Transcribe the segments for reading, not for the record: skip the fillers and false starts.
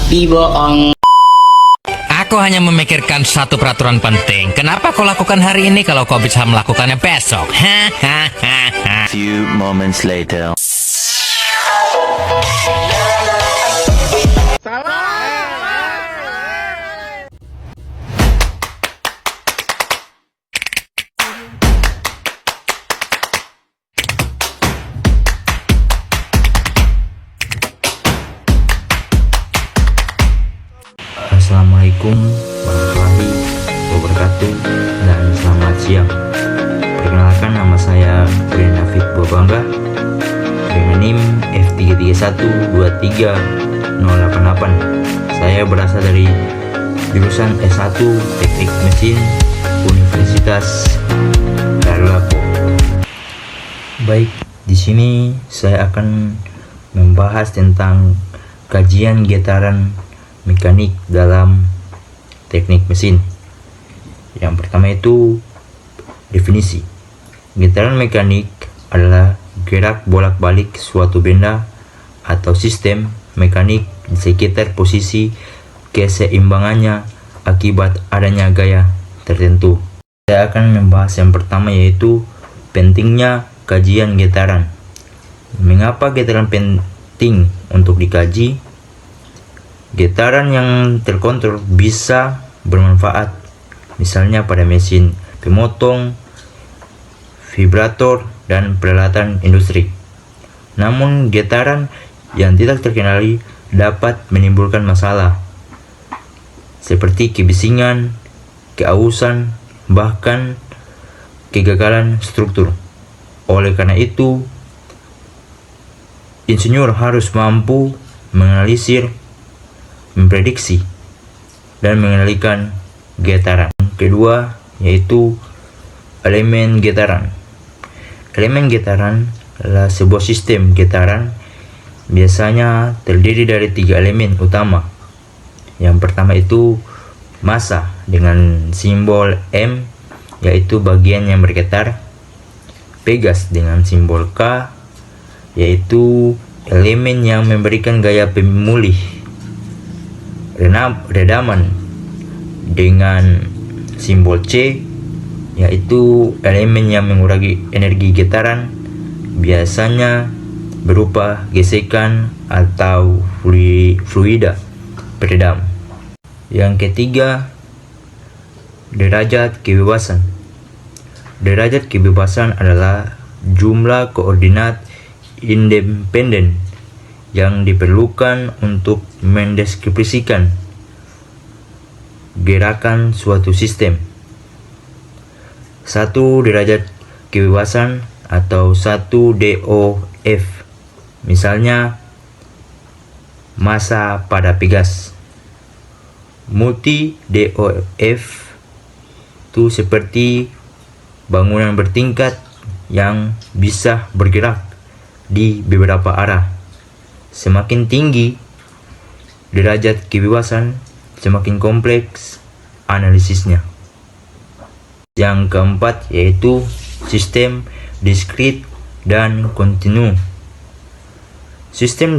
Dibohong. Aku hanya memikirkan satu peraturan penting. Kenapa kau lakukan hari ini kalau kau bisa melakukannya besok? Hahaha. Few moments later. Assalamualaikum warahmatullahi wabarakatuh dan selamat siang. Perkenalkan, nama saya Brian David Bobangga dengan NIM F3312388. Saya berasal dari jurusan S1 Teknik Mesin Universitas Lapu. Baik, di sini saya akan membahas tentang kajian getaran mekanik dalam teknik mesin. Yang pertama itu definisi. Getaran mekanik adalah gerak bolak-balik suatu benda atau sistem mekanik di sekitar posisi keseimbangannya akibat adanya gaya tertentu. Saya akan membahas yang pertama, yaitu pentingnya kajian getaran. Mengapa getaran penting untuk dikaji? Getaran yang terkontrol bisa bermanfaat, misalnya pada mesin pemotong, vibrator, dan peralatan industri. Namun, getaran yang tidak terkendali dapat menimbulkan masalah, seperti kebisingan, keausan, bahkan kegagalan struktur. Oleh karena itu, insinyur harus mampu menganalisir, memprediksi, dan mengendalikan getaran. Kedua, yaitu elemen getaran. Elemen getaran adalah sebuah sistem getaran, biasanya terdiri dari 3 elemen utama. Yang pertama itu massa dengan simbol M, yaitu bagian yang bergetar. Pegas dengan simbol K, yaitu elemen yang memberikan gaya pemulih. Redaman dengan simbol C, yaitu elemen yang mengurangi energi getaran, biasanya berupa gesekan atau fluida peredam. Yang ketiga, derajat kebebasan. Derajat kebebasan adalah jumlah koordinat independen yang diperlukan untuk mendeskripsikan gerakan suatu sistem. 1 derajat kebebasan atau 1 DOF, misalnya massa pada pegas. Multi DOF itu seperti bangunan bertingkat yang bisa bergerak di beberapa arah. Semakin tinggi derajat kebebasan, semakin kompleks analisisnya. Yang keempat, yaitu sistem diskrit dan kontinu. Sistem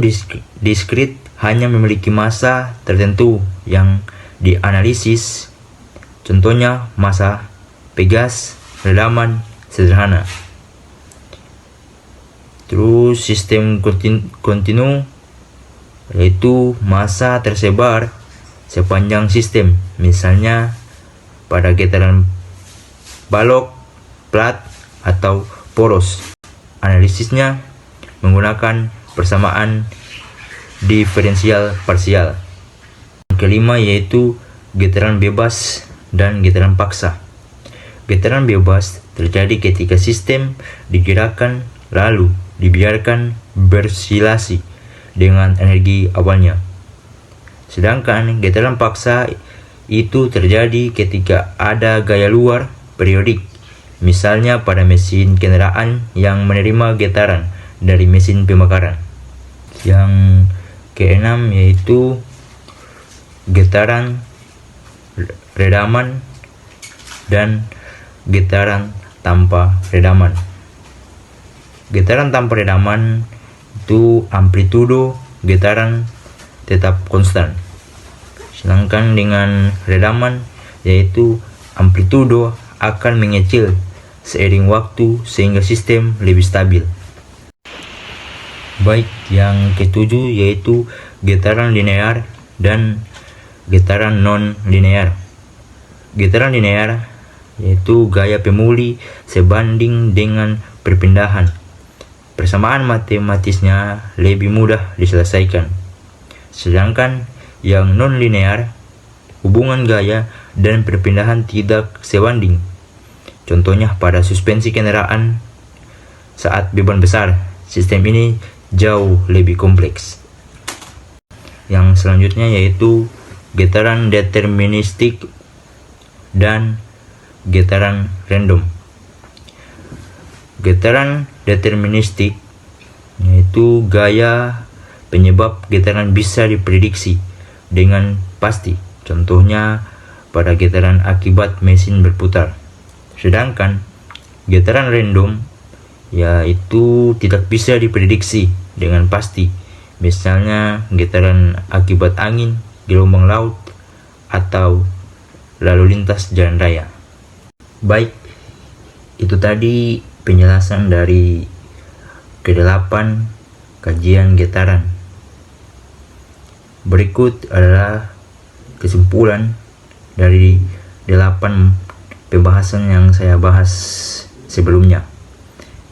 diskrit hanya memiliki massa tertentu yang dianalisis, contohnya massa pegas, redaman sederhana. Terus sistem kontinu, yaitu massa tersebar sepanjang sistem, misalnya pada getaran balok, plat, atau poros. Analisisnya menggunakan persamaan diferensial parsial. Yang kelima, yaitu getaran bebas dan getaran paksa. Getaran bebas terjadi ketika sistem digerakkan lalu dibiarkan bersilasi dengan energi awalnya. Sedangkan getaran paksa itu terjadi ketika ada gaya luar periodik, misalnya pada mesin kendaraan yang menerima getaran dari mesin pembakaran. Yang keenam, yaitu getaran redaman dan getaran tanpa redaman. Getaran tanpa redaman itu amplitudo getaran tetap konstan, Sedangkan dengan redaman, yaitu amplitudo akan mengecil seiring waktu sehingga sistem lebih stabil. Baik, yang ketujuh yaitu getaran linear dan getaran non-linear. Getaran linear yaitu gaya pemuli sebanding dengan perpindahan. Persamaan matematisnya lebih mudah diselesaikan. Sedangkan yang non-linear, hubungan gaya dan perpindahan tidak sebanding. Contohnya pada suspensi kendaraan saat beban besar, sistem ini jauh lebih kompleks. Yang selanjutnya yaitu getaran deterministik dan getaran random. Getaran deterministik yaitu gaya penyebab getaran bisa diprediksi dengan pasti. Contohnya pada getaran akibat mesin berputar. Sedangkan getaran random yaitu tidak bisa diprediksi dengan pasti. Misalnya getaran akibat angin, gelombang laut, atau lalu lintas jalan raya. Baik, itu tadi penjelasan dari ke-8 kajian getaran. Berikut adalah kesimpulan dari 8 pembahasan yang saya bahas sebelumnya.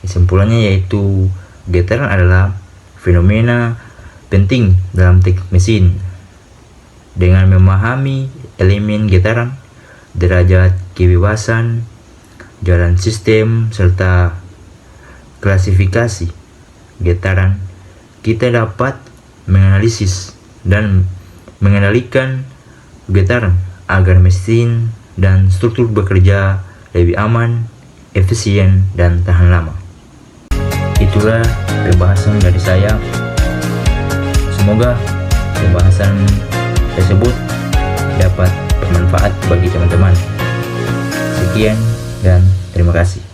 Kesimpulannya yaitu getaran adalah fenomena penting dalam teknik mesin. Dengan memahami elemen getaran, derajat kebebasan, jalan sistem, serta klasifikasi getaran, kita dapat menganalisis dan mengendalikan getaran agar mesin dan struktur bekerja lebih aman, efisien, dan tahan lama. Itulah pembahasan dari saya. Semoga pembahasan tersebut dapat bermanfaat bagi teman-teman. Sekian dan terima kasih.